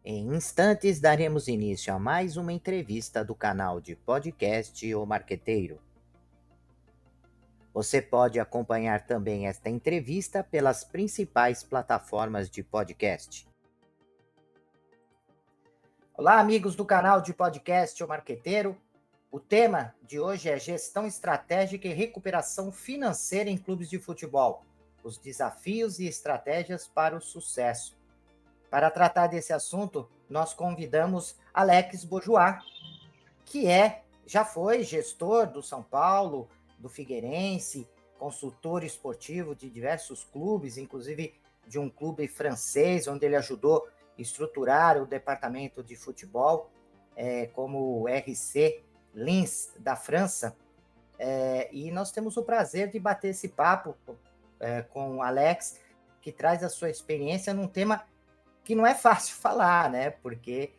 Em instantes, daremos início a mais uma entrevista do canal de podcast O Marqueteiro. Você pode acompanhar também esta entrevista pelas principais plataformas de podcast. Olá, amigos do canal de podcast O Marqueteiro. O tema de hoje é gestão estratégica e recuperação financeira em clubes de futebol. Os desafios e estratégias para o sucesso. Para tratar desse assunto, nós convidamos Alex Bojoá, que já foi gestor do São Paulo, do Figueirense, consultor esportivo de diversos clubes, inclusive de um clube francês, onde ele ajudou a estruturar o departamento de futebol, como o RC Lens, da França. E nós temos o prazer de bater esse papo com o Alex, que traz a sua experiência num tema que não é fácil falar, né? Porque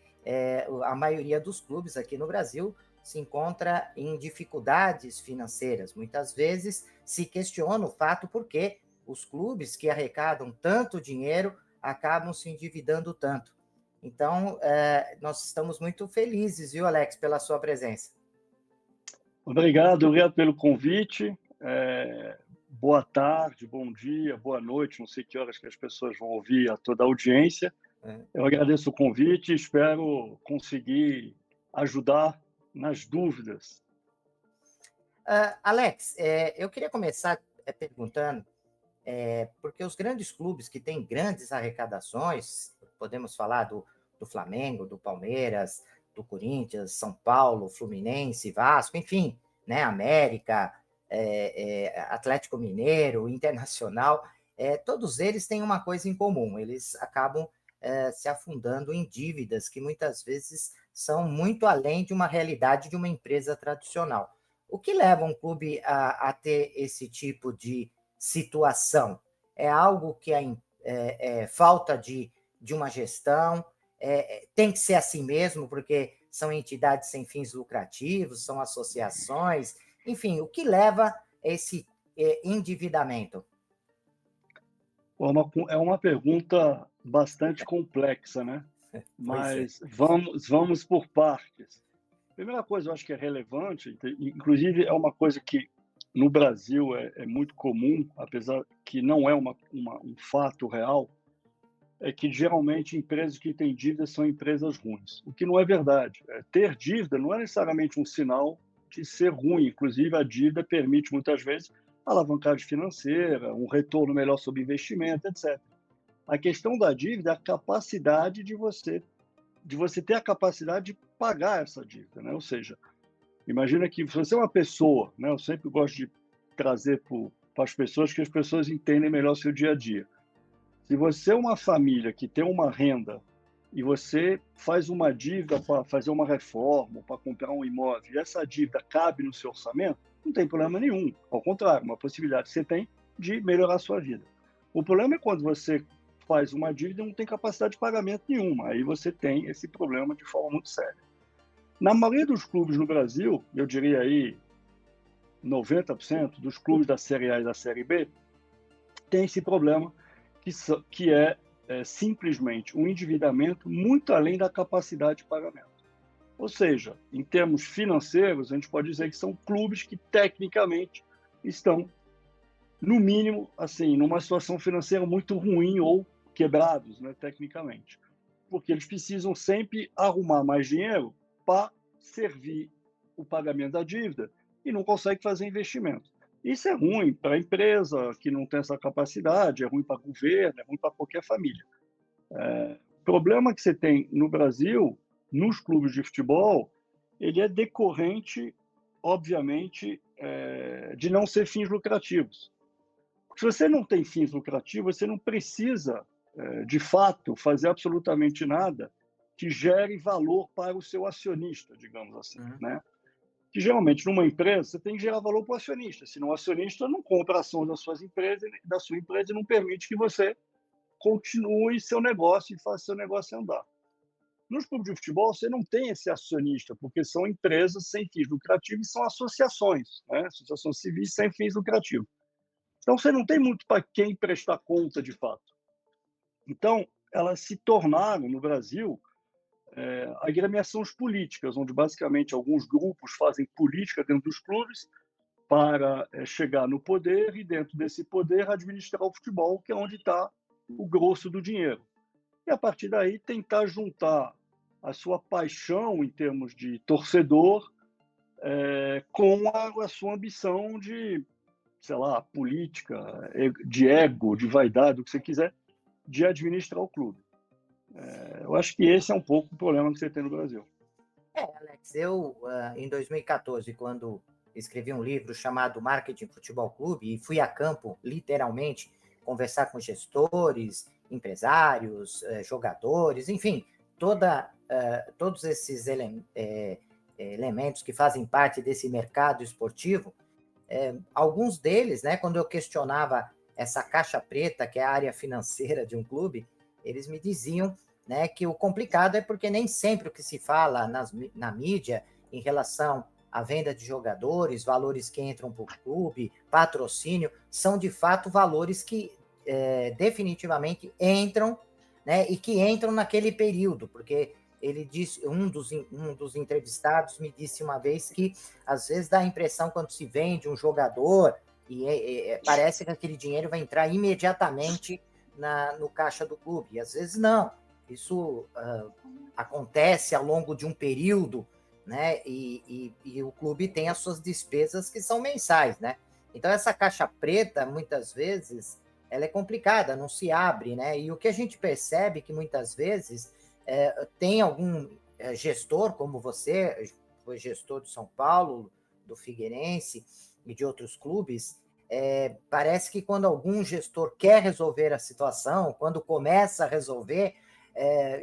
a maioria dos clubes aqui no Brasil se encontra em dificuldades financeiras. Muitas vezes se questiona o fato por que os clubes que arrecadam tanto dinheiro acabam se endividando tanto. Então, nós estamos muito felizes, viu, Alex, pela sua presença. Obrigado pelo convite. Boa tarde, bom dia, boa noite. Não sei que horas que as pessoas vão ouvir a toda a audiência. Eu agradeço o convite e espero conseguir ajudar nas dúvidas. Alex, eu queria começar perguntando, porque os grandes clubes que têm grandes arrecadações, podemos falar do Flamengo, do Palmeiras, do Corinthians, São Paulo, Fluminense, Vasco, enfim, né, América, Atlético Mineiro, Internacional, todos eles têm uma coisa em comum, eles acabam se afundando em dívidas que muitas vezes são muito além de uma realidade de uma empresa tradicional. O que leva um clube a ter esse tipo de situação? É algo que é falta de uma gestão, tem que ser assim mesmo, porque são entidades sem fins lucrativos, são associações, enfim, o que leva a esse endividamento? É uma pergunta bastante complexa, né? Pois é. Mas vamos por partes. Primeira coisa, eu acho que é relevante, inclusive é uma coisa que no Brasil é muito comum, apesar que não é um fato real, é que geralmente empresas que têm dívidas são empresas ruins, o que não é verdade. Ter dívida não é necessariamente um sinal de ser ruim, inclusive a dívida permite muitas vezes alavancagem financeira, um retorno melhor sobre investimento, etc. A questão da dívida é a capacidade de você ter a capacidade de pagar essa dívida, né? Ou seja, imagina que se você é uma pessoa, né? Eu sempre gosto de trazer para as pessoas que as pessoas entendem melhor o seu dia a dia. Se você é uma família que tem uma renda e você faz uma dívida para fazer uma reforma, para comprar um imóvel, e essa dívida cabe no seu orçamento, não tem problema nenhum. Ao contrário, uma possibilidade que você tem de melhorar a sua vida. O problema é quando você faz uma dívida e não tem capacidade de pagamento nenhuma. Aí você tem esse problema de forma muito séria. Na maioria dos clubes no Brasil, eu diria aí 90% dos clubes da Série A e da Série B, tem esse problema que é simplesmente um endividamento muito além da capacidade de pagamento. Ou seja, em termos financeiros, a gente pode dizer que são clubes que tecnicamente estão, no mínimo, assim, numa situação financeira muito ruim ou quebrados, né, tecnicamente. Porque eles precisam sempre arrumar mais dinheiro para servir o pagamento da dívida e não conseguem fazer investimento. Isso é ruim para a empresa que não tem essa capacidade, é ruim para o governo, é ruim para qualquer família. O problema que você tem no Brasil, nos clubes de futebol, ele é decorrente, obviamente, de não ser fins lucrativos. Porque se você não tem fins lucrativos, você não precisa, de fato, fazer absolutamente nada que gere valor para o seu acionista, digamos assim, né? Que geralmente numa empresa você tem que gerar valor para o acionista, senão o acionista não compra ações da sua empresa e não permite que você continue seu negócio e faça seu negócio andar. Nos clubes de futebol você não tem esse acionista, porque são empresas sem fins lucrativos e são associações, né? Associações civis sem fins lucrativos. Então você não tem muito para quem prestar conta de fato. Então elas se tornaram no Brasil agremiações políticas, onde basicamente alguns grupos fazem política dentro dos clubes para chegar no poder e, dentro desse poder, administrar o futebol, que é onde está o grosso do dinheiro. E, a partir daí, tentar juntar a sua paixão em termos de torcedor com a sua ambição de, sei lá, política, de ego, de vaidade, o que você quiser, de administrar o clube. Eu acho que esse é um pouco o problema que você tem no Brasil. Alex, eu, em 2014, quando escrevi um livro chamado Marketing Futebol Clube, e fui a campo, literalmente, conversar com gestores, empresários, jogadores, enfim, todos esses elementos que fazem parte desse mercado esportivo, alguns deles, né, quando eu questionava essa caixa preta, que é a área financeira de um clube, eles me diziam, né, que o complicado é porque nem sempre o que se fala na mídia em relação à venda de jogadores, valores que entram para o clube, patrocínio, são de fato valores que definitivamente entram, né, e que entram naquele período, porque ele disse, um dos entrevistados me disse uma vez que às vezes dá a impressão quando se vende um jogador e parece que aquele dinheiro vai entrar imediatamente no caixa do clube, e às vezes não. Isso acontece ao longo de um período, né? E o clube tem as suas despesas que são mensais, né? Então essa caixa preta, muitas vezes, ela é complicada, não se abre, né? E o que a gente percebe que muitas vezes tem algum gestor, como você, foi gestor do São Paulo, do Figueirense e de outros clubes, parece que quando algum gestor quer resolver a situação, quando começa a resolver,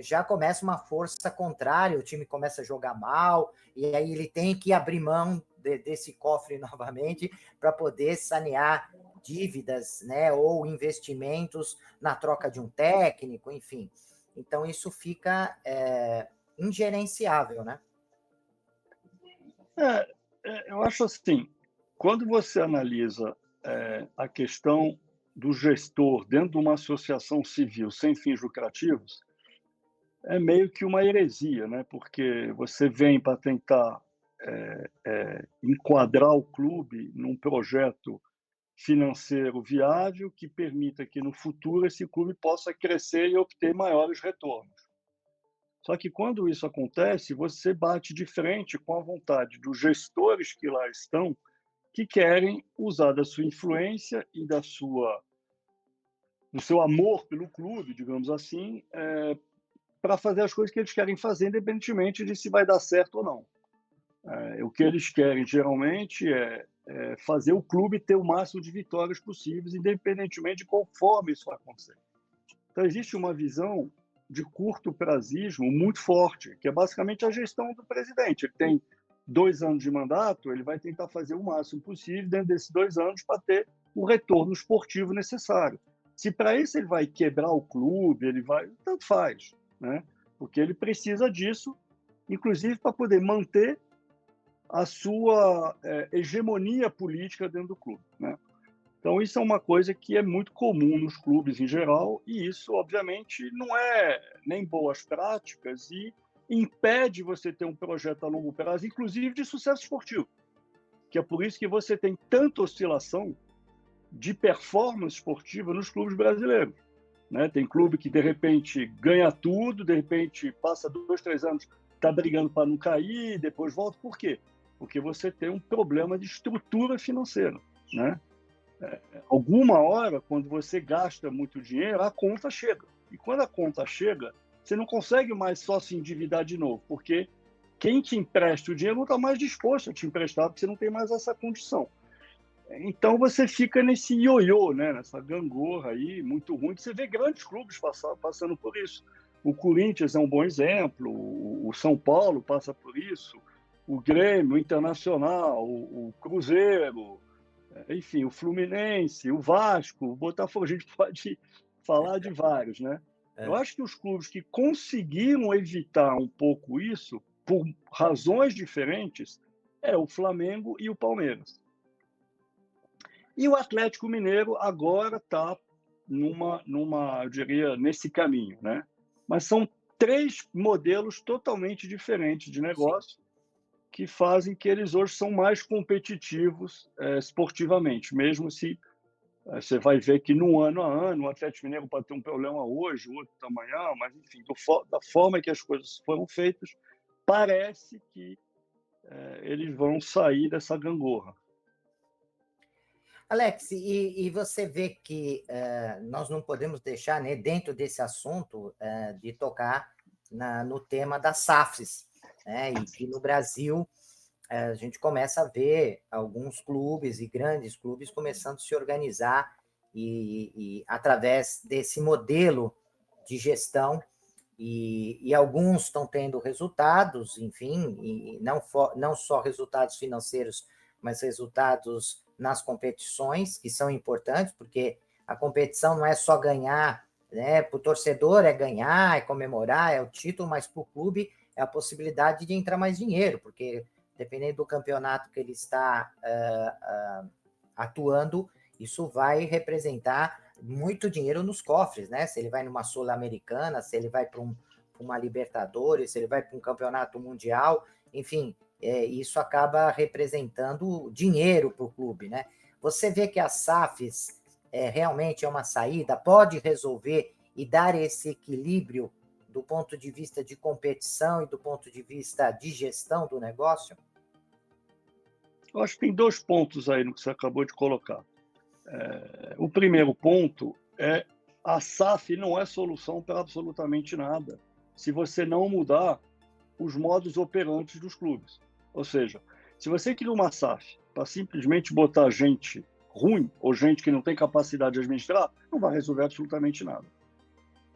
já começa uma força contrária, o time começa a jogar mal, e aí ele tem que abrir mão desse cofre novamente para poder sanear dívidas, né, ou investimentos na troca de um técnico, enfim. Então, isso fica ingerenciável, né? Eu acho assim, quando você analisa a questão do gestor dentro de uma associação civil sem fins lucrativos, é meio que uma heresia, né? Porque você vem para tentar enquadrar o clube num projeto financeiro viável que permita que no futuro esse clube possa crescer e obter maiores retornos. Só que quando isso acontece, você bate de frente com a vontade dos gestores que lá estão, que querem usar da sua influência e do seu amor pelo clube, digamos assim, para fazer as coisas que eles querem fazer, independentemente de se vai dar certo ou não. O que eles querem, geralmente, é fazer o clube ter o máximo de vitórias possíveis, independentemente de qual forma isso vai acontecer. Então, existe uma visão de curto prazismo muito forte, que é basicamente a gestão do presidente. Ele tem 2 anos de mandato, ele vai tentar fazer o máximo possível dentro desses 2 anos para ter o retorno esportivo necessário. Se para isso ele vai quebrar o clube, ele vai, tanto faz, né? Porque ele precisa disso, inclusive para poder manter a sua hegemonia política dentro do clube, né? Então, isso é uma coisa que é muito comum nos clubes em geral, e isso, obviamente, não é nem boas práticas e impede você ter um projeto a longo prazo, inclusive de sucesso esportivo, que é por isso que você tem tanta oscilação de performance esportiva nos clubes brasileiros, né? Tem clube que, de repente, ganha tudo, de repente, passa 2, 3 anos, está brigando para não cair, depois volta. Por quê? Porque você tem um problema de estrutura financeira, né? Alguma hora, quando você gasta muito dinheiro, a conta chega. E quando a conta chega, você não consegue mais só se endividar de novo, porque quem te empresta o dinheiro não está mais disposto a te emprestar, porque você não tem mais essa condição. Então você fica nesse ioiô, né? Nessa gangorra aí, muito ruim, que você vê grandes clubes passando por isso. O Corinthians é um bom exemplo, o São Paulo passa por isso, o Grêmio, o Internacional, o Cruzeiro, enfim, o Fluminense, o Vasco, o Botafogo, a gente pode falar de vários, né? Eu acho que os clubes que conseguiram evitar um pouco isso, por razões diferentes, é o Flamengo e o Palmeiras. E o Atlético Mineiro agora está eu diria, nesse caminho, né? Mas são 3 modelos totalmente diferentes de negócio que fazem que eles hoje são mais competitivos esportivamente, mesmo se você vai ver que no ano a ano o Atlético Mineiro pode ter um problema hoje, outro amanhã, mas enfim, da forma que as coisas foram feitas, parece que eles vão sair dessa gangorra. Alex, e você vê que nós não podemos deixar, né, dentro desse assunto, de tocar no tema das SAFs, né, e que no Brasil a gente começa a ver alguns clubes e grandes clubes começando a se organizar e através desse modelo de gestão, e alguns estão tendo resultados, enfim, e não só resultados financeiros, mas resultados nas competições, que são importantes, porque a competição não é só ganhar, né? Para o torcedor é ganhar, é comemorar, é o título, mas para o clube é a possibilidade de entrar mais dinheiro, porque dependendo do campeonato que ele está atuando, isso vai representar muito dinheiro nos cofres, né? Se ele vai numa Sul-Americana, se ele vai para uma Libertadores, se ele vai para um campeonato mundial, enfim, isso acaba representando dinheiro para o clube, né? Você vê que as SAFs realmente é uma saída, pode resolver e dar esse equilíbrio do ponto de vista de competição e do ponto de vista de gestão do negócio? Eu acho que tem 2 pontos aí no que você acabou de colocar. O primeiro ponto é a SAF não é solução para absolutamente nada se você não mudar os modos operantes dos clubes. Ou seja, se você cria uma SAF para simplesmente botar gente ruim ou gente que não tem capacidade de administrar, não vai resolver absolutamente nada.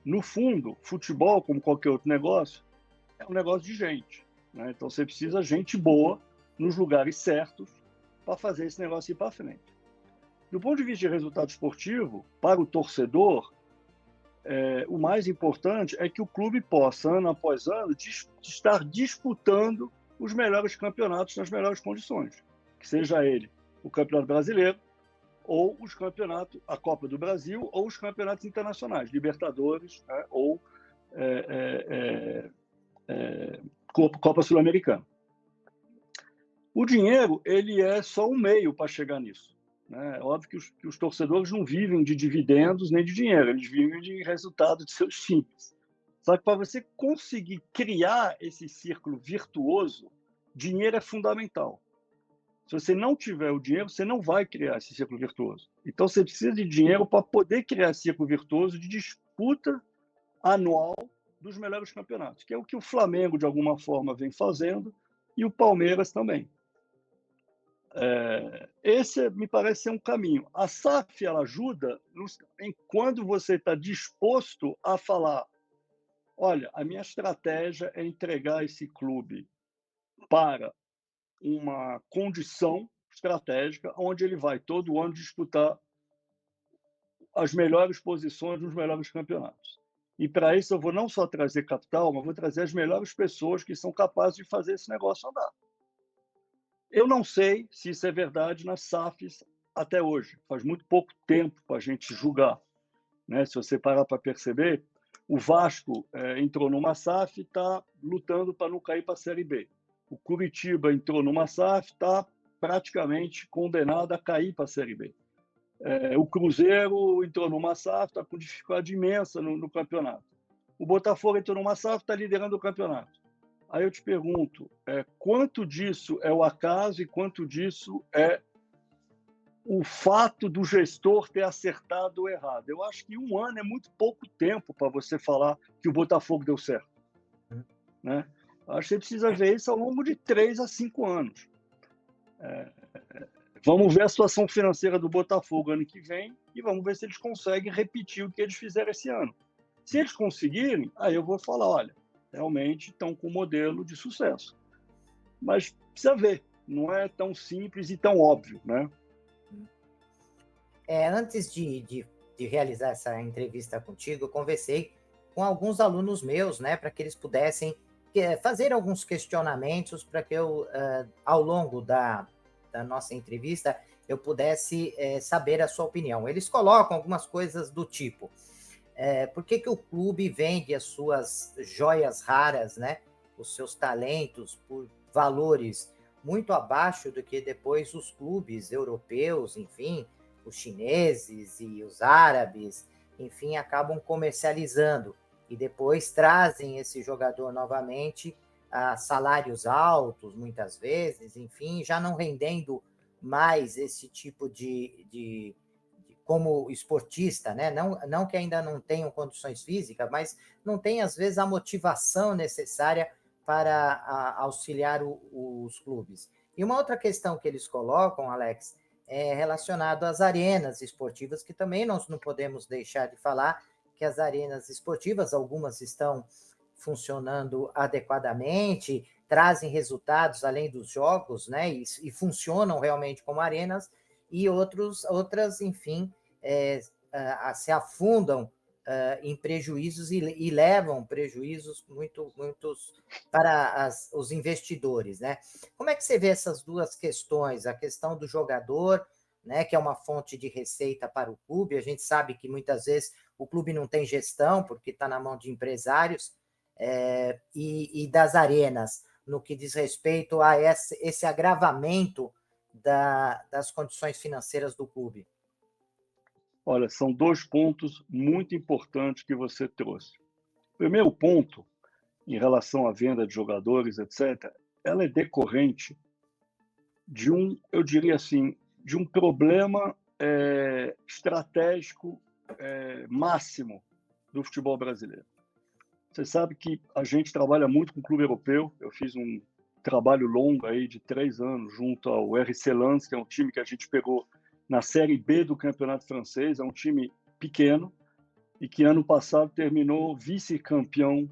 No fundo, futebol, como qualquer outro negócio, é um negócio de gente, né? Então você precisa de gente boa nos lugares certos para fazer esse negócio ir para frente. Do ponto de vista de resultado esportivo, para o torcedor, o mais importante é que o clube possa, ano após ano, estar disputando os melhores campeonatos nas melhores condições. Que seja ele o Campeonato Brasileiro, ou os campeonatos, a Copa do Brasil, ou os campeonatos internacionais, Libertadores, né, ou Copa Sul-Americana. O dinheiro, ele é só um meio para chegar nisso. É óbvio que os torcedores não vivem de dividendos nem de dinheiro, eles vivem de resultado de seus times. Só que para você conseguir criar esse círculo virtuoso, dinheiro é fundamental. Se você não tiver o dinheiro, você não vai criar esse círculo virtuoso. Então você precisa de dinheiro para poder criar esse círculo virtuoso de disputa anual dos melhores campeonatos, que é o que o Flamengo, de alguma forma, vem fazendo, e o Palmeiras também. Esse me parece ser um caminho. A SAF ela ajuda quando você está disposto a falar: olha, a minha estratégia é entregar esse clube para uma condição estratégica onde ele vai todo ano disputar as melhores posições nos melhores campeonatos. E para isso eu vou não só trazer capital, mas vou trazer as melhores pessoas que são capazes de fazer esse negócio andar. Eu não sei se isso é verdade nas SAFs até hoje. Faz muito pouco tempo para a gente julgar, né? Se você parar para perceber, o Vasco entrou numa SAF e está lutando para não cair para a Série B. O Curitiba entrou numa SAF, está praticamente condenado a cair para a Série B. O Cruzeiro entrou numa SAF, está com dificuldade imensa no campeonato. O Botafogo entrou numa SAF, está liderando o campeonato. Aí eu te pergunto, quanto disso é o acaso e quanto disso é o fato do gestor ter acertado ou errado? Eu acho que 1 ano é muito pouco tempo para você falar que o Botafogo deu certo, né? Acho que você precisa ver isso ao longo de 3 a 5 anos. Vamos ver a situação financeira do Botafogo ano que vem e vamos ver se eles conseguem repetir o que eles fizeram esse ano. Se eles conseguirem, aí eu vou falar, olha, realmente estão com um modelo de sucesso. Mas precisa ver, não é tão simples e tão óbvio, né? Antes de realizar essa entrevista contigo, eu conversei com alguns alunos meus, né, para que eles pudessem fazer alguns questionamentos para que eu, ao longo da nossa entrevista, eu pudesse saber a sua opinião. Eles colocam algumas coisas do tipo: Por que que o clube vende as suas joias raras, né? Os seus talentos por valores muito abaixo do que depois os clubes europeus, enfim, os chineses e os árabes, enfim, acabam comercializando e depois trazem esse jogador novamente a salários altos, muitas vezes, enfim, já não rendendo mais esse tipo de como esportista, né? Não que ainda não tenham condições físicas, mas não tem, às vezes, a motivação necessária para auxiliar os clubes. E uma outra questão que eles colocam, Alex, é relacionado às arenas esportivas, que também nós não podemos deixar de falar que as arenas esportivas, algumas estão funcionando adequadamente, trazem resultados além dos jogos, né? E funcionam realmente como arenas, e outras, enfim, se afundam em prejuízos e levam prejuízos muitos para os investidores, né? Como é que você vê essas duas questões? A questão do jogador, né, que é uma fonte de receita para o clube. A gente sabe que muitas vezes o clube não tem gestão, porque está na mão de empresários, e das arenas, no que diz respeito a esse agravamento das condições financeiras do clube. Olha, são dois pontos muito importantes que você trouxe. Primeiro ponto, em relação à venda de jogadores, etc., ela é decorrente de eu diria assim, de um problema estratégico máximo do futebol brasileiro. Você sabe que a gente trabalha muito com o clube europeu. Eu fiz um trabalho longo aí de 3 anos junto ao RC Lens, que é um time que a gente pegou na Série B do Campeonato Francês. É um time pequeno e que ano passado terminou vice-campeão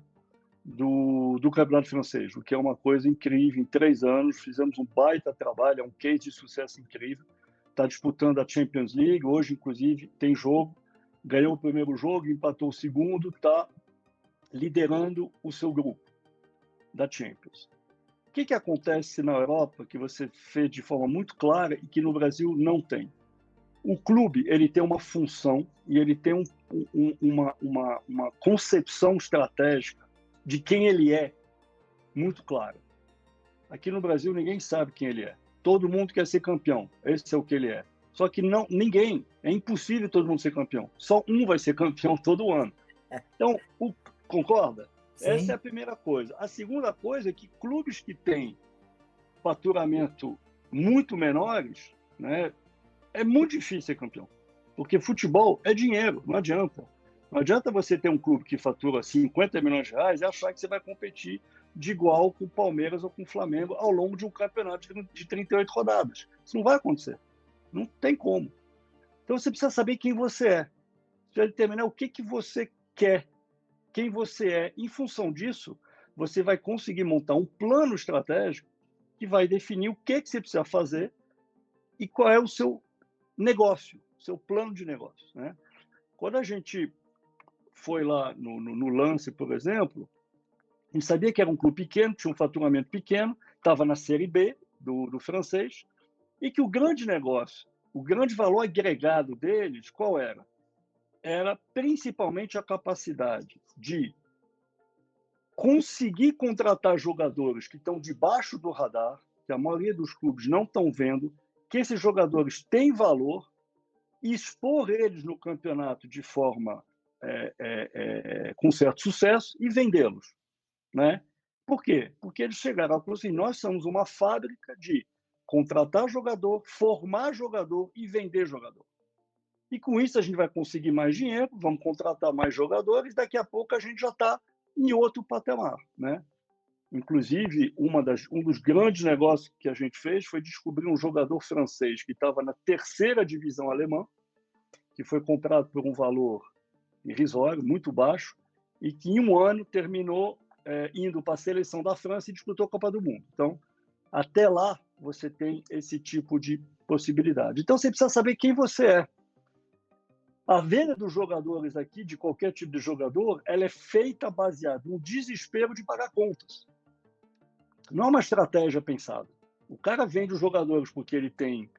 do Campeonato Francês, o que é uma coisa incrível. Em 3 anos fizemos um baita trabalho, é um case de sucesso incrível. Está disputando a Champions League, hoje inclusive tem jogo, ganhou o primeiro jogo, empatou o segundo, está liderando o seu grupo da Champions. O que acontece na Europa, que você fez de forma muito clara e que no Brasil não tem? O clube ele tem uma função e ele tem uma concepção estratégica de quem ele é muito clara. Aqui no Brasil ninguém sabe quem ele é. Todo mundo quer ser campeão. Esse é o que ele é. Só que ninguém, é impossível todo mundo ser campeão. Só um vai ser campeão todo ano. Então, concorda? Sim. Essa é a primeira coisa. A segunda coisa é que clubes que têm faturamento muito menores, né, é muito difícil ser campeão. Porque futebol é dinheiro, não adianta. Não adianta você ter um clube que fatura 50 milhões de reais e achar que você vai competir de igual com o Palmeiras ou com o Flamengo ao longo de um campeonato de 38 rodadas. Isso não vai acontecer. Não tem como. Então você precisa saber quem você é. Você vai determinar o que você quer, quem você é. Em função disso, você vai conseguir montar um plano estratégico que vai definir o que você precisa fazer e qual é o seu negócio, seu plano de negócio, né? Quando a gente foi lá no Lance, por exemplo, a gente sabia que era um clube pequeno, tinha um faturamento pequeno, estava na Série B do francês, e que o grande negócio, o grande valor agregado deles, qual era? Era principalmente a capacidade de conseguir contratar jogadores que estão debaixo do radar, que a maioria dos clubes não estão vendo, que esses jogadores têm valor, e expor eles no campeonato de forma com certo sucesso e vendê-los, né? Por quê? Porque eles chegaram a falar assim: nós somos uma fábrica de contratar jogador, formar jogador e vender jogador. E com isso a gente vai conseguir mais dinheiro, vamos contratar mais jogadores, daqui a pouco a gente já está em outro patamar, né? Inclusive, um dos grandes negócios que a gente fez foi descobrir um jogador francês que estava na 3ª divisão alemã, que foi comprado por um valor irrisório, muito baixo, e que em um ano terminou indo para a seleção da França e disputou a Copa do Mundo. Então, até lá, você tem esse tipo de possibilidade. Então, você precisa saber quem você é. A venda dos jogadores aqui, de qualquer tipo de jogador, ela é feita baseada no desespero de pagar contas. Não é uma estratégia pensada. O cara vende os jogadores porque ele tem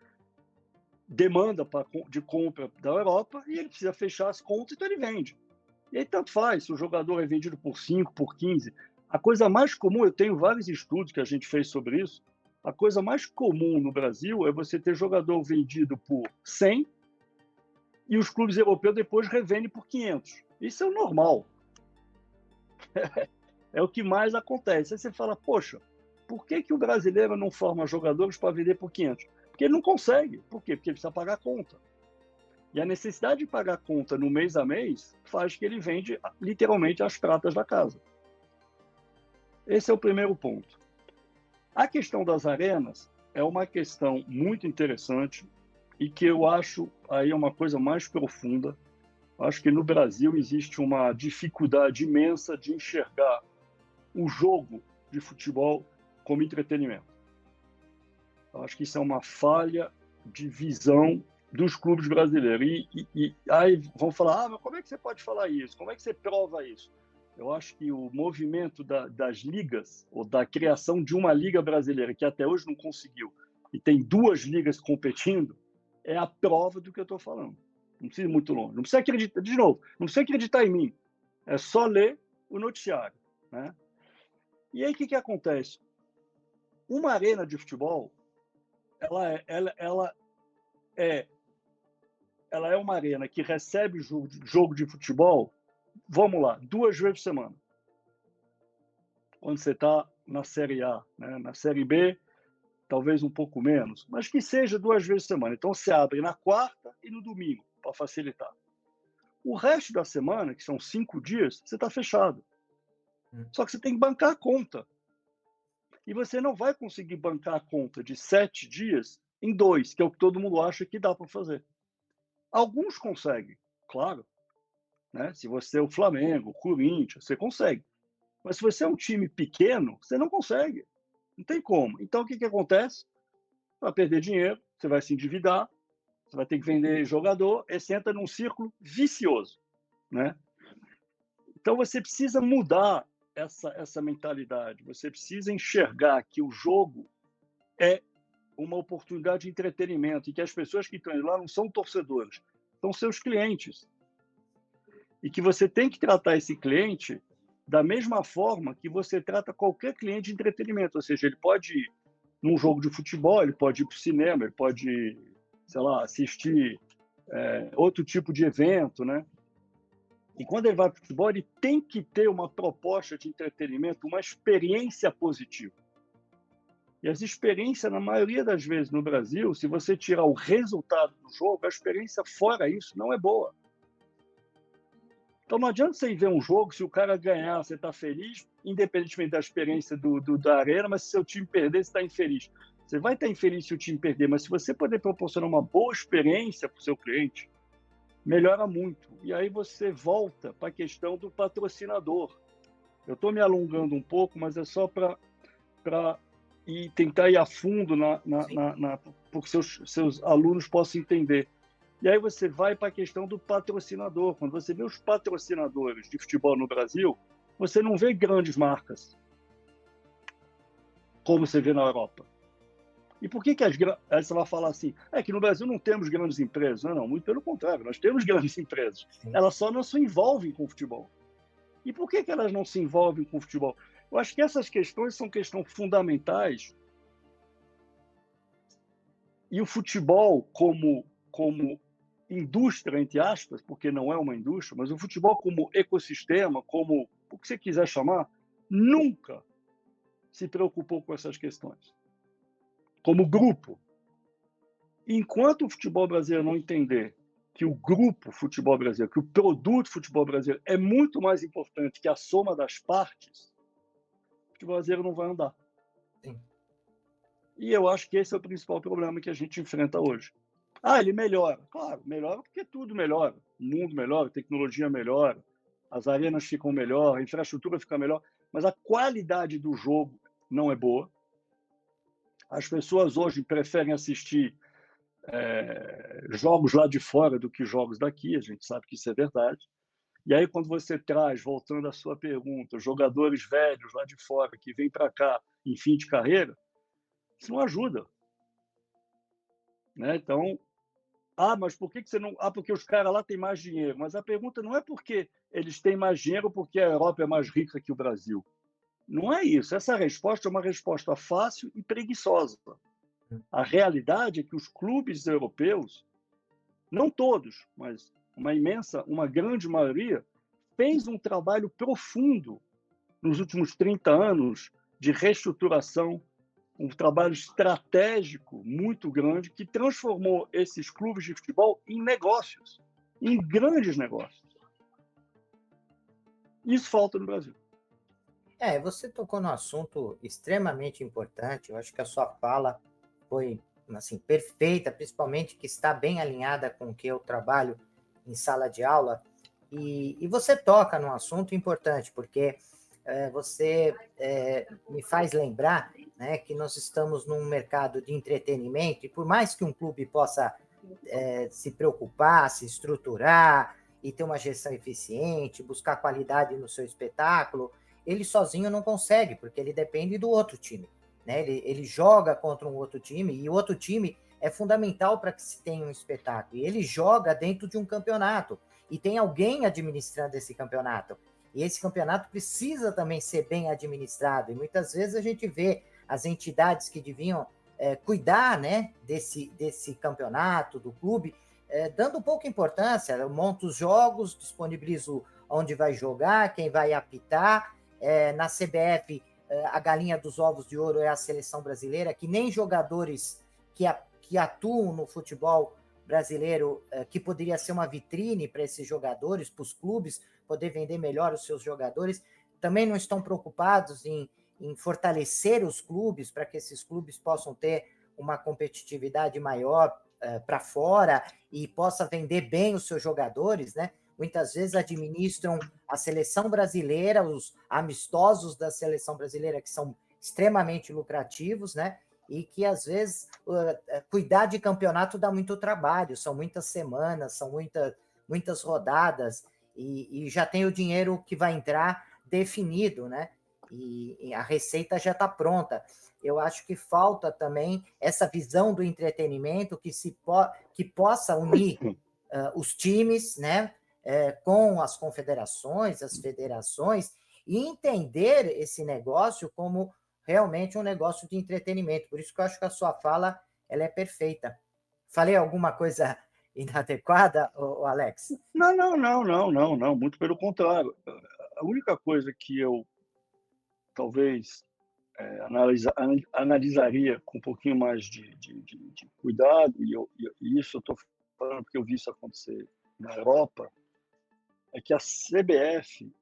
demanda de compra da Europa e ele precisa fechar as contas, então ele vende. E aí tanto faz se o jogador é vendido por 5, por 15. A coisa mais comum, eu tenho vários estudos que a gente fez sobre isso, a coisa mais comum no Brasil é você ter jogador vendido por 100 e os clubes europeus depois revendem por 500. Isso é o normal. É o que mais acontece. Aí você fala, poxa, por que, que o brasileiro não forma jogadores para vender por 500? Porque ele não consegue. Por quê? Porque ele precisa pagar a conta. E a necessidade de pagar a conta no mês a mês faz que ele vende literalmente as pratas da casa. Esse é o primeiro ponto. A questão das arenas é uma questão muito interessante e que eu acho aí uma coisa mais profunda. Acho que no Brasil existe uma dificuldade imensa de enxergar o jogo de futebol como entretenimento. Eu acho que isso é uma falha de visão dos clubes brasileiros. E aí vão falar, mas como é que você pode falar isso? Como é que você prova isso? Eu acho que o movimento das ligas, ou da criação de uma liga brasileira, que até hoje não conseguiu, e tem 2 ligas competindo, é a prova do que eu estou falando. Não precisa ir muito longe. Não precisa acreditar, de novo, não precisa acreditar em mim. É só ler o noticiário, né? E aí o que acontece? Uma arena de futebol, ela é uma arena que recebe jogo de futebol, vamos lá, 2 vezes por semana. Quando você está na Série A, né? Na Série B, talvez um pouco menos, mas que seja 2 vezes por semana. Então você abre na quarta e no domingo, para facilitar. O resto da semana, que são 5 dias, você está fechado. Só que você tem que bancar a conta. E você não vai conseguir bancar a conta de 7 dias em 2, que é o que todo mundo acha que dá para fazer. Alguns conseguem, claro. Né? Se você é o Flamengo, o Corinthians, você consegue. Mas se você é um time pequeno, você não consegue. Não tem como. Então, o que acontece? Vai perder dinheiro, você vai se endividar, você vai ter que vender jogador, e você entra num círculo vicioso. Né? Então, você precisa mudar essa mentalidade. Você precisa enxergar que o jogo é uma oportunidade de entretenimento e que as pessoas que estão lá não são torcedores, são seus clientes. E que você tem que tratar esse cliente da mesma forma que você trata qualquer cliente de entretenimento. Ou seja, ele pode ir num jogo de futebol, ele pode ir para o cinema, ele pode, sei lá, assistir outro tipo de evento, né? E quando ele vai para o futebol, ele tem que ter uma proposta de entretenimento, uma experiência positiva. E as experiências, na maioria das vezes no Brasil, se você tirar o resultado do jogo, a experiência fora isso não é boa. Então não adianta você ir ver um jogo, se o cara ganhar, você está feliz, independentemente da experiência da arena, mas se seu time perder, você está infeliz. Você vai estar infeliz se o time perder, mas se você poder proporcionar uma boa experiência para o seu cliente, melhora muito. E aí você volta para a questão do patrocinador. Eu estou me alongando um pouco, mas é só para tentar ir a fundo para que seus alunos possam entender. E aí você vai para a questão do patrocinador. Quando você vê os patrocinadores de futebol no Brasil, você não vê grandes marcas, como você vê na Europa. E por que aí você vai falar assim, que no Brasil não temos grandes empresas? Não, muito pelo contrário, nós temos grandes empresas. Sim. Elas só não se envolvem com o futebol. E por que elas não se envolvem com o futebol? Eu acho que essas questões são questões fundamentais. E o futebol como indústria, entre aspas, porque não é uma indústria, mas o futebol como ecossistema, como o que você quiser chamar, nunca se preocupou com essas questões. Como grupo. Enquanto o futebol brasileiro não entender que o grupo futebol brasileiro, que o produto futebol brasileiro é muito mais importante que a soma das partes, o futebol brasileiro não vai andar. Sim. E eu acho que esse é o principal problema que a gente enfrenta hoje. Ele melhora. Claro, melhora porque tudo melhora. O mundo melhora, a tecnologia melhora, as arenas ficam melhor, a infraestrutura fica melhor, mas a qualidade do jogo não é boa. As pessoas hoje preferem assistir jogos lá de fora do que jogos daqui, a gente sabe que isso é verdade. E aí, quando você traz, voltando à sua pergunta, jogadores velhos lá de fora que vêm para cá em fim de carreira, isso não ajuda. Né? Então, mas por que você não... porque os caras lá têm mais dinheiro. Mas a pergunta não é porque eles têm mais dinheiro ou porque a Europa é mais rica que o Brasil. Não é isso. Essa resposta é uma resposta fácil e preguiçosa. A realidade é que os clubes europeus, não todos, mas uma grande maioria, fez um trabalho profundo nos últimos 30 anos de reestruturação, um trabalho estratégico muito grande que transformou esses clubes de futebol em negócios, em grandes negócios. Isso falta no Brasil. Você tocou num assunto extremamente importante. Eu acho que a sua fala foi assim, perfeita, principalmente que está bem alinhada com o que eu trabalho em sala de aula. E você toca num assunto importante, porque você me faz lembrar, né, que nós estamos num mercado de entretenimento, e por mais que um clube possa se preocupar, se estruturar e ter uma gestão eficiente, buscar qualidade no seu espetáculo, ele sozinho não consegue, porque ele depende do outro time. Né? Ele joga contra um outro time, e o outro time é fundamental para que se tenha um espetáculo. E ele joga dentro de um campeonato, e tem alguém administrando esse campeonato. E esse campeonato precisa também ser bem administrado. E muitas vezes a gente vê as entidades que deviam cuidar, né, desse campeonato, do clube, dando pouca importância. Eu monto os jogos, disponibilizo onde vai jogar, quem vai apitar. Na CBF, a galinha dos ovos de ouro é a seleção brasileira, que nem jogadores que atuam no futebol brasileiro, que poderia ser uma vitrine para esses jogadores, para os clubes poder vender melhor os seus jogadores, também não estão preocupados em fortalecer os clubes para que esses clubes possam ter uma competitividade maior para fora e possa vender bem os seus jogadores, né? Muitas vezes administram a seleção brasileira, os amistosos da seleção brasileira, que são extremamente lucrativos, né? E que, às vezes, cuidar de campeonato dá muito trabalho, são muitas semanas, são muitas rodadas, e já tem o dinheiro que vai entrar definido, né? E a receita já está pronta. Eu acho que falta também essa visão do entretenimento que possa unir os times, né? Com as confederações, as federações, e entender esse negócio como realmente um negócio de entretenimento. Por isso que eu acho que a sua fala ela é perfeita. Falei alguma coisa inadequada, Alex? Não, muito pelo contrário. A única coisa que eu talvez analisaria com um pouquinho mais de cuidado, e isso eu estou falando porque eu vi isso acontecer na Europa, é que a CBF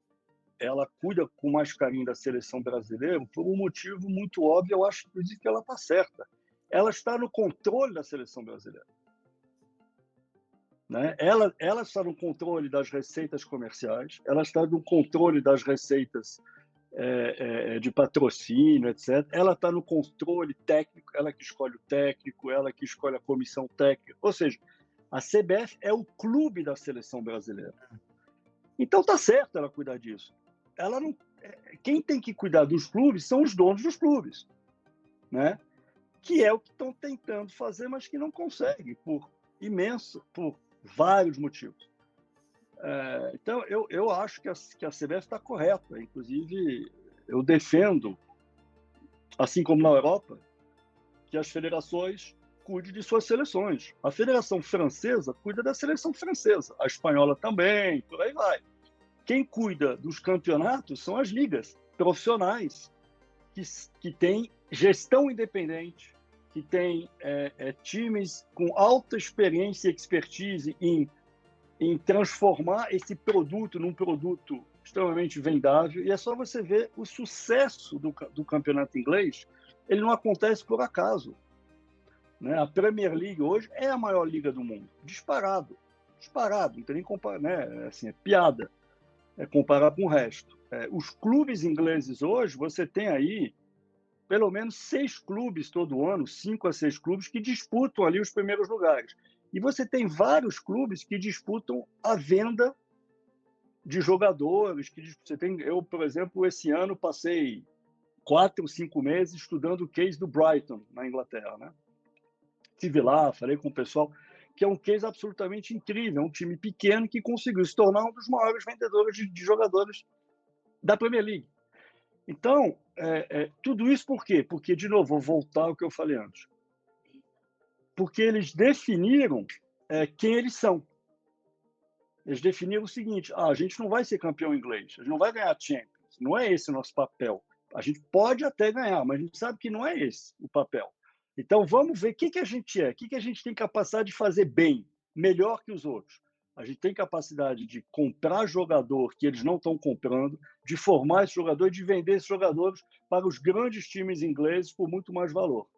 ela cuida com mais carinho da seleção brasileira por um motivo muito óbvio, eu acho, inclusive, que ela está certa. Ela está no controle da seleção brasileira. Né? Ela está no controle das receitas comerciais, ela está no controle das receitas de patrocínio, etc. Ela está no controle técnico, ela que escolhe o técnico, ela que escolhe a comissão técnica. Ou seja, a CBF é o clube da seleção brasileira. Então está certo ela cuidar disso. Ela não, quem tem que cuidar dos clubes são os donos dos clubes, né? Que é o que estão tentando fazer, mas que não conseguem por vários motivos. Então, eu acho que a CBF está correta. Inclusive, eu defendo, assim como na Europa, que as federações cuidem de suas seleções. A Federação Francesa cuida da seleção francesa, a espanhola também, por aí vai. Quem cuida dos campeonatos são as ligas profissionais, que têm gestão independente, que têm times com alta experiência e expertise em transformar esse produto num produto extremamente vendável. E é só você ver o sucesso do campeonato inglês, ele não acontece por acaso. Né? A Premier League hoje é a maior liga do mundo, disparado, não tem nem comparar, né? Assim, é piada comparar com o resto. Os clubes ingleses hoje, você tem aí pelo menos 6 clubes todo ano, 5 a 6 clubes que disputam ali os primeiros lugares. E você tem vários clubes que disputam a venda de jogadores. Eu, por exemplo, esse ano passei 4 ou 5 meses estudando o case do Brighton, na Inglaterra. Né? Estive lá, falei com o pessoal. que é um case absolutamente incrível, um time pequeno que conseguiu se tornar um dos maiores vendedores de jogadores da Premier League. Então, tudo isso por quê? Porque, de novo, vou voltar ao que eu falei antes. Porque eles definiram quem eles são. Eles definiram o seguinte: a gente não vai ser campeão inglês, a gente não vai ganhar Champions, não é esse o nosso papel. A gente pode até ganhar, mas a gente sabe que não é esse o papel. Então, vamos ver o que a gente é, o que a gente tem capacidade de fazer bem, melhor que os outros. A gente tem capacidade de comprar jogador que eles não estão comprando, de formar esse jogador e de vender esses jogadores para os grandes times ingleses por muito mais valor.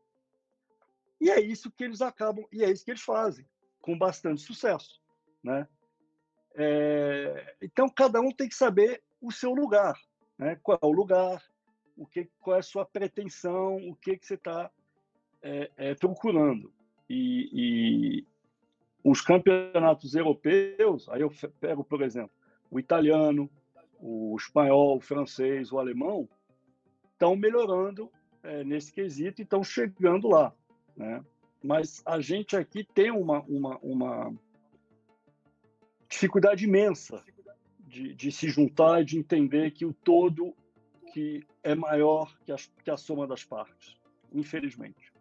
E é isso que eles acabam, e é isso que eles fazem, com bastante sucesso, né? Então, cada um tem que saber o seu lugar, né? Qual é o lugar, qual é a sua pretensão, o que você está procurando. E os campeonatos europeus, aí eu pego, por exemplo, o italiano, o espanhol, o francês, o alemão, estão melhorando nesse quesito e estão chegando lá, né? Mas a gente aqui tem uma dificuldade imensa de se juntar e de entender que o todo que é maior que a soma das partes, infelizmente.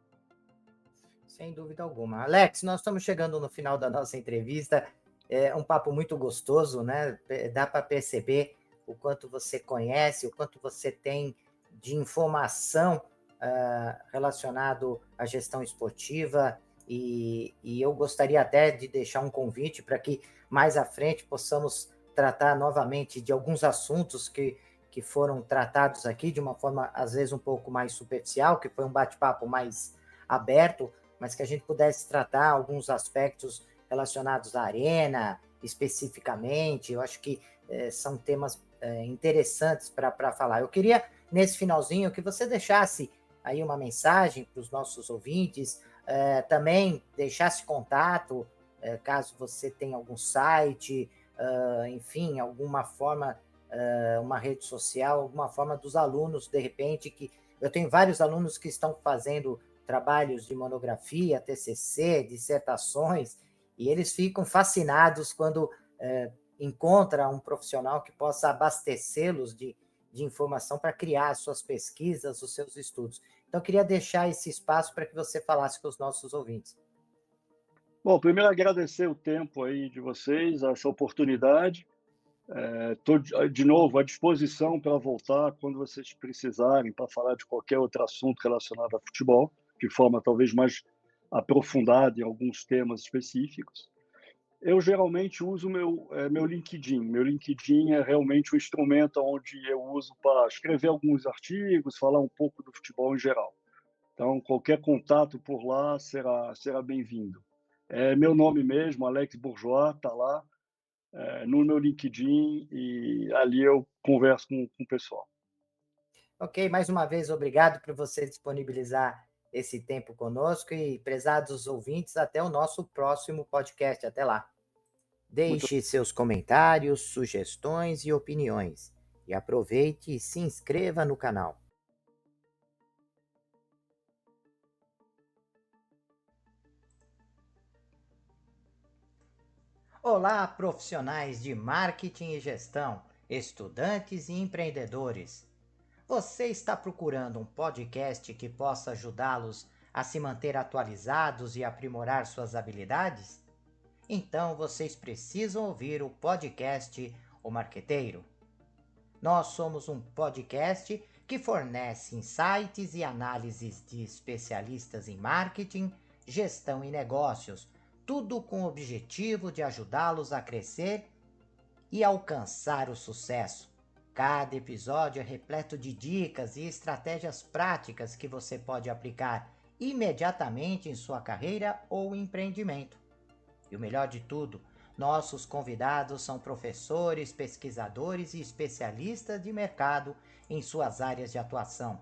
Sem dúvida alguma. Alex, nós estamos chegando no final da nossa entrevista. É um papo muito gostoso, né? Dá para perceber o quanto você conhece, o quanto você tem de informação relacionado à gestão esportiva. E eu gostaria até de deixar um convite para que mais à frente possamos tratar novamente de alguns assuntos que foram tratados aqui de uma forma, às vezes, um pouco mais superficial, que foi um bate-papo mais aberto, mas que a gente pudesse tratar alguns aspectos relacionados à arena, especificamente. Eu acho que são temas interessantes para falar. Eu queria, nesse finalzinho, que você deixasse aí uma mensagem para os nossos ouvintes, também deixasse contato, caso você tenha algum site, enfim, alguma forma, uma rede social, alguma forma dos alunos, de repente, que eu tenho vários alunos que estão fazendo trabalhos de monografia, TCC, dissertações, e eles ficam fascinados quando encontra um profissional que possa abastecê-los de informação para criar as suas pesquisas, os seus estudos. Então, eu queria deixar esse espaço para que você falasse com os nossos ouvintes. Bom, primeiro agradecer o tempo aí de vocês, essa oportunidade. Estou, de novo, à disposição para voltar quando vocês precisarem para falar de qualquer outro assunto relacionado a futebol, de forma talvez mais aprofundada em alguns temas específicos. Eu geralmente uso meu LinkedIn. Meu LinkedIn é realmente um instrumento onde eu uso para escrever alguns artigos, falar um pouco do futebol em geral. Então, qualquer contato por lá será bem-vindo. É meu nome mesmo, Alex Bourgeois, está lá no meu LinkedIn e ali eu converso com o pessoal. Ok, mais uma vez, obrigado por você disponibilizar esse tempo conosco e, prezados ouvintes, até o nosso próximo podcast. Até lá. Deixe seus comentários, sugestões e opiniões. E aproveite e se inscreva no canal. Olá, profissionais de marketing e gestão, estudantes e empreendedores. Você está procurando um podcast que possa ajudá-los a se manter atualizados e aprimorar suas habilidades? Então vocês precisam ouvir o podcast O Marqueteiro. Nós somos um podcast que fornece insights e análises de especialistas em marketing, gestão e negócios, tudo com o objetivo de ajudá-los a crescer e alcançar o sucesso. Cada episódio é repleto de dicas e estratégias práticas que você pode aplicar imediatamente em sua carreira ou empreendimento. E o melhor de tudo, nossos convidados são professores, pesquisadores e especialistas de mercado em suas áreas de atuação.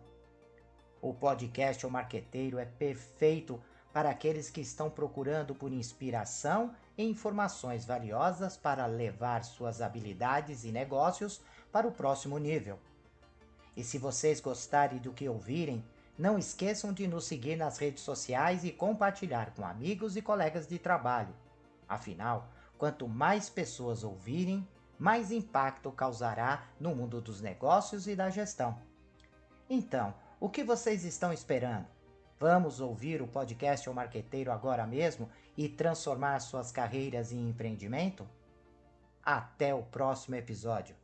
O podcast O Marqueteiro é perfeito para aqueles que estão procurando por inspiração e informações valiosas para levar suas habilidades e negócios para o próximo nível. E se vocês gostarem do que ouvirem, não esqueçam de nos seguir nas redes sociais e compartilhar com amigos e colegas de trabalho. Afinal, quanto mais pessoas ouvirem, mais impacto causará no mundo dos negócios e da gestão. Então, o que vocês estão esperando? Vamos ouvir o podcast O Marqueteiro agora mesmo e transformar suas carreiras em empreendimento? Até o próximo episódio.